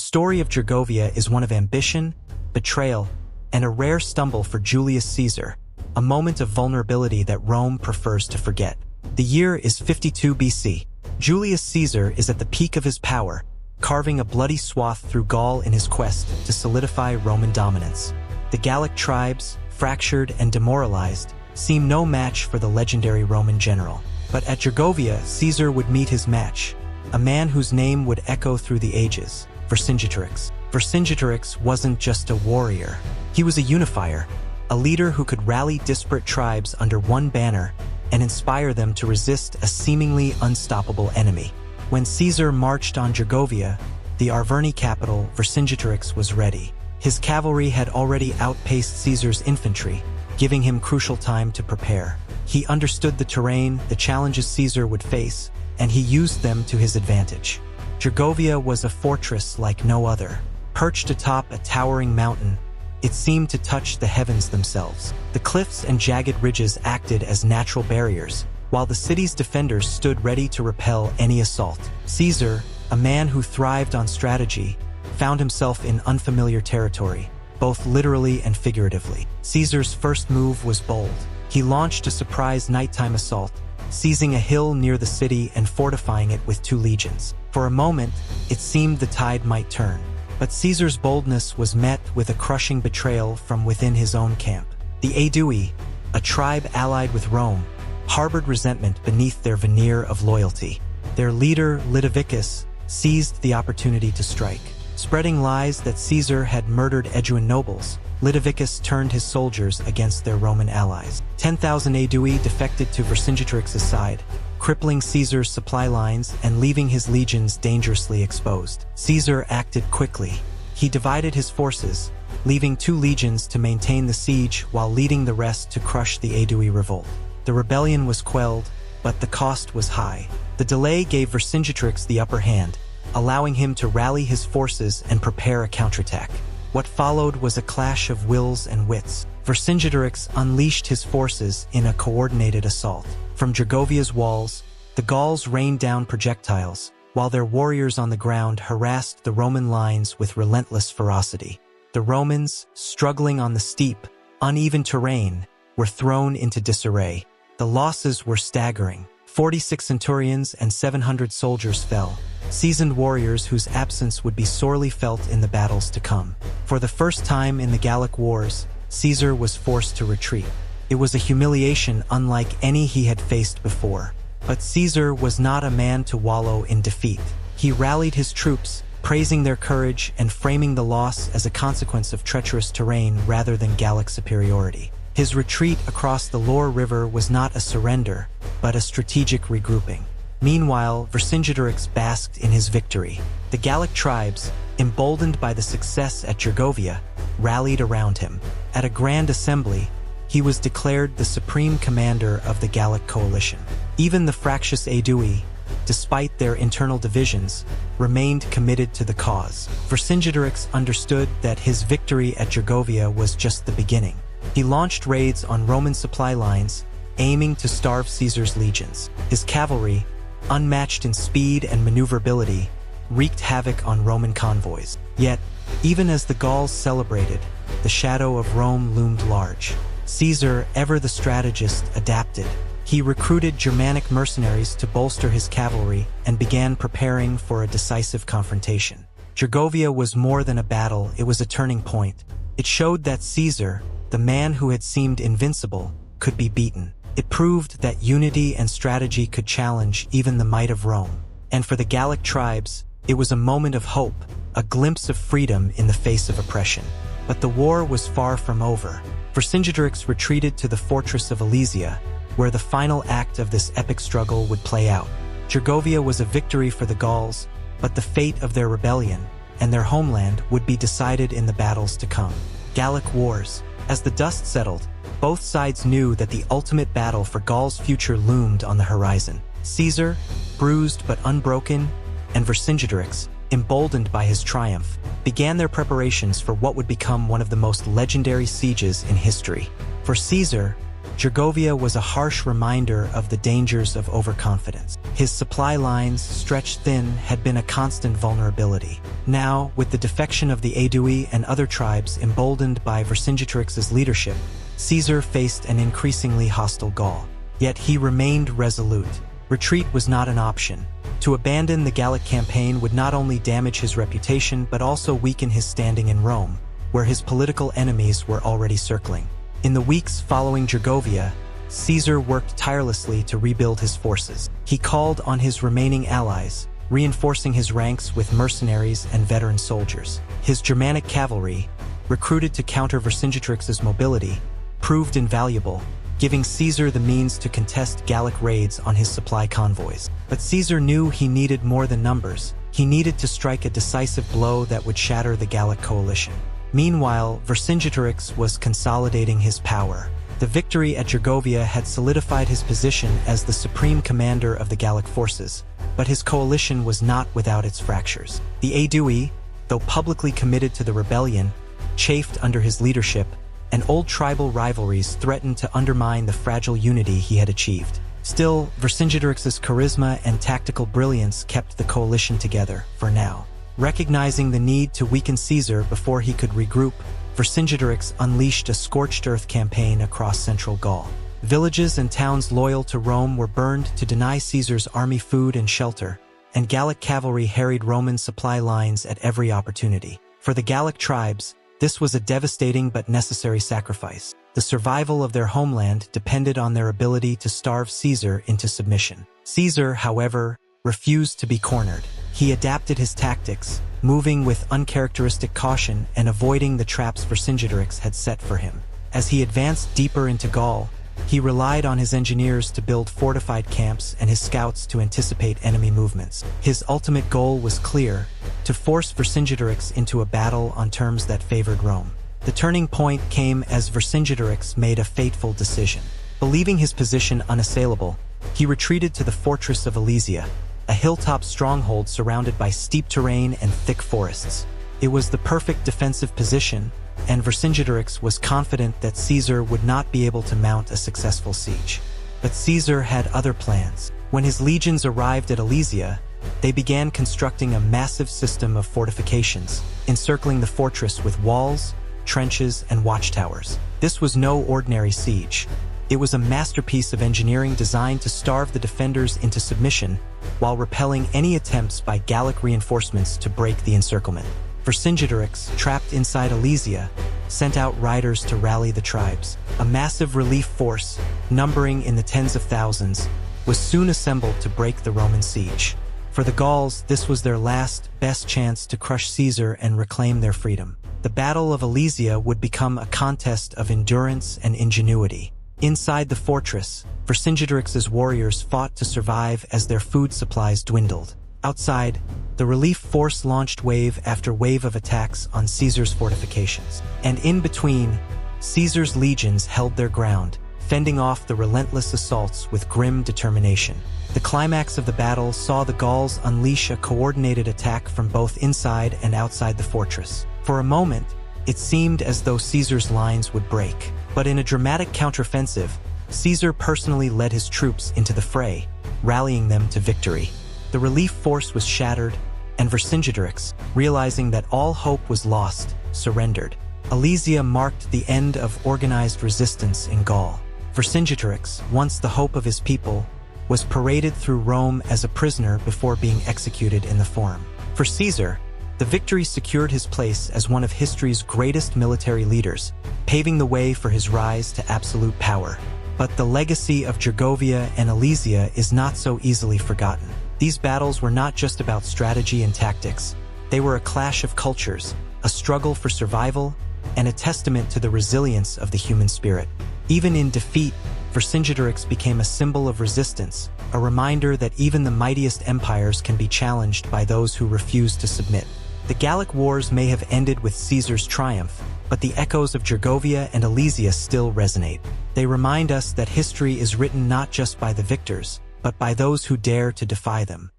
story of Gergovia is one of ambition, betrayal, and a rare stumble for Julius Caesar, a moment of vulnerability that Rome prefers to forget. The year is 52 BC. Julius Caesar is at the peak of his power, carving a bloody swath through Gaul in his quest to solidify Roman dominance. The Gallic tribes, fractured and demoralized, seem no match for the legendary Roman general. But at Gergovia, Caesar would meet his match, a man whose name would echo through the ages, Vercingetorix. Vercingetorix wasn't just a warrior. He was a unifier, a leader who could rally disparate tribes under one banner and inspire them to resist a seemingly unstoppable enemy. When Caesar marched on Gergovia, the Arverni capital, Vercingetorix was ready. His cavalry had already outpaced Caesar's infantry, giving him crucial time to prepare. He understood the terrain, the challenges Caesar would face, and he used them to his advantage. Gergovia was a fortress like no other. Perched atop a towering mountain, it seemed to touch the heavens themselves. The cliffs and jagged ridges acted as natural barriers, while the city's defenders stood ready to repel any assault. Caesar, a man who thrived on strategy, found himself in unfamiliar territory, both literally and figuratively. Caesar's first move was bold. He launched a surprise nighttime assault, seizing a hill near the city and fortifying it with 2 legions. For a moment, it seemed the tide might turn. But Caesar's boldness was met with a crushing betrayal from within his own camp. The Aedui, a tribe allied with Rome, harbored resentment beneath their veneer of loyalty. Their leader, Lodovicus, seized the opportunity to strike. Spreading lies that Caesar had murdered Aeduan nobles, Lodovicus turned his soldiers against their Roman allies. 10,000 Aedui defected to Vercingetorix's side, crippling Caesar's supply lines and leaving his legions dangerously exposed. Caesar acted quickly. He divided his forces, leaving 2 legions to maintain the siege while leading the rest to crush the Aedui revolt. The rebellion was quelled, but the cost was high. The delay gave Vercingetorix the upper hand, allowing him to rally his forces and prepare a counterattack. What followed was a clash of wills and wits. Vercingetorix unleashed his forces in a coordinated assault. From Gergovia's walls, the Gauls rained down projectiles, while their warriors on the ground harassed the Roman lines with relentless ferocity. The Romans, struggling on the steep, uneven terrain, were thrown into disarray. The losses were staggering. 46 centurions and 700 soldiers fell, seasoned warriors whose absence would be sorely felt in the battles to come. For the first time in the Gallic wars, Caesar was forced to retreat. It was a humiliation unlike any he had faced before. But Caesar was not a man to wallow in defeat. He rallied his troops, praising their courage and framing the loss as a consequence of treacherous terrain rather than Gallic superiority. His retreat across the Loire River was not a surrender, but a strategic regrouping. Meanwhile, Vercingetorix basked in his victory. The Gallic tribes, emboldened by the success at Gergovia, rallied around him. At a grand assembly, he was declared the supreme commander of the Gallic coalition. Even the fractious Aedui, despite their internal divisions, remained committed to the cause. Vercingetorix understood that his victory at Gergovia was just the beginning. He launched raids on Roman supply lines, aiming to starve Caesar's legions. His cavalry, unmatched in speed and maneuverability, wreaked havoc on Roman convoys. Yet, even as the Gauls celebrated, the shadow of Rome loomed large. Caesar, ever the strategist, adapted. He recruited Germanic mercenaries to bolster his cavalry and began preparing for a decisive confrontation. Gergovia was more than a battle, it was a turning point. It showed that Caesar, the man who had seemed invincible, could be beaten. It proved that unity and strategy could challenge even the might of Rome. And for the Gallic tribes, it was a moment of hope, a glimpse of freedom in the face of oppression. But the war was far from over. Vercingetorix retreated to the fortress of Alesia, where the final act of this epic struggle would play out. Gergovia was a victory for the Gauls, but the fate of their rebellion and their homeland would be decided in the battles to come. Gallic Wars. As the dust settled, both sides knew that the ultimate battle for Gaul's future loomed on the horizon. Caesar, bruised but unbroken, and Vercingetorix, emboldened by his triumph, began their preparations for what would become one of the most legendary sieges in history. For Caesar, Gergovia was a harsh reminder of the dangers of overconfidence. His supply lines, stretched thin, had been a constant vulnerability. Now, with the defection of the Aedui and other tribes emboldened by Vercingetorix's leadership, Caesar faced an increasingly hostile Gaul. Yet he remained resolute. Retreat was not an option. To abandon the Gallic campaign would not only damage his reputation but also weaken his standing in Rome, where his political enemies were already circling. In the weeks following Gergovia, Caesar worked tirelessly to rebuild his forces. He called on his remaining allies, reinforcing his ranks with mercenaries and veteran soldiers. His Germanic cavalry, recruited to counter Vercingetorix's mobility, proved invaluable, giving Caesar the means to contest Gallic raids on his supply convoys. But Caesar knew he needed more than numbers. He needed to strike a decisive blow that would shatter the Gallic coalition. Meanwhile, Vercingetorix was consolidating his power. The victory at Gergovia had solidified his position as the supreme commander of the Gallic forces, but his coalition was not without its fractures. The Aedui, though publicly committed to the rebellion, chafed under his leadership, and old tribal rivalries threatened to undermine the fragile unity he had achieved. Still, Vercingetorix's charisma and tactical brilliance kept the coalition together, for now. Recognizing the need to weaken Caesar before he could regroup, Vercingetorix unleashed a scorched earth campaign across central Gaul. Villages and towns loyal to Rome were burned to deny Caesar's army food and shelter, and Gallic cavalry harried Roman supply lines at every opportunity. For the Gallic tribes, this was a devastating but necessary sacrifice. The survival of their homeland depended on their ability to starve Caesar into submission. Caesar, however, refused to be cornered. He adapted his tactics, moving with uncharacteristic caution and avoiding the traps Vercingetorix had set for him. As he advanced deeper into Gaul, he relied on his engineers to build fortified camps and his scouts to anticipate enemy movements. His ultimate goal was clear: to force Vercingetorix into a battle on terms that favored Rome. The turning point came as Vercingetorix made a fateful decision. Believing his position unassailable, he retreated to the fortress of Alesia, a hilltop stronghold surrounded by steep terrain and thick forests. It was the perfect defensive position, and Vercingetorix was confident that Caesar would not be able to mount a successful siege. But Caesar had other plans. When his legions arrived at Alesia, they began constructing a massive system of fortifications, encircling the fortress with walls, trenches, and watchtowers. This was no ordinary siege. It was a masterpiece of engineering designed to starve the defenders into submission while repelling any attempts by Gallic reinforcements to break the encirclement. Vercingetorix, trapped inside Alesia, sent out riders to rally the tribes. A massive relief force, numbering in the tens of thousands, was soon assembled to break the Roman siege. For the Gauls, this was their last, best chance to crush Caesar and reclaim their freedom. The Battle of Alesia would become a contest of endurance and ingenuity. Inside the fortress, Vercingetorix's warriors fought to survive as their food supplies dwindled. Outside, the relief force launched wave after wave of attacks on Caesar's fortifications. And in between, Caesar's legions held their ground, fending off the relentless assaults with grim determination. The climax of the battle saw the Gauls unleash a coordinated attack from both inside and outside the fortress. For a moment, it seemed as though Caesar's lines would break. But in a dramatic counteroffensive, Caesar personally led his troops into the fray, rallying them to victory. The relief force was shattered, and Vercingetorix, realizing that all hope was lost, surrendered. Alesia marked the end of organized resistance in Gaul. Vercingetorix, once the hope of his people, was paraded through Rome as a prisoner before being executed in the Forum. For Caesar, the victory secured his place as one of history's greatest military leaders, paving the way for his rise to absolute power. But the legacy of Gergovia and Alesia is not so easily forgotten. These battles were not just about strategy and tactics. They were a clash of cultures, a struggle for survival, and a testament to the resilience of the human spirit. Even in defeat, Vercingetorix became a symbol of resistance, a reminder that even the mightiest empires can be challenged by those who refuse to submit. The Gallic Wars may have ended with Caesar's triumph, but the echoes of Gergovia and Alesia still resonate. They remind us that history is written not just by the victors, but by those who dare to defy them.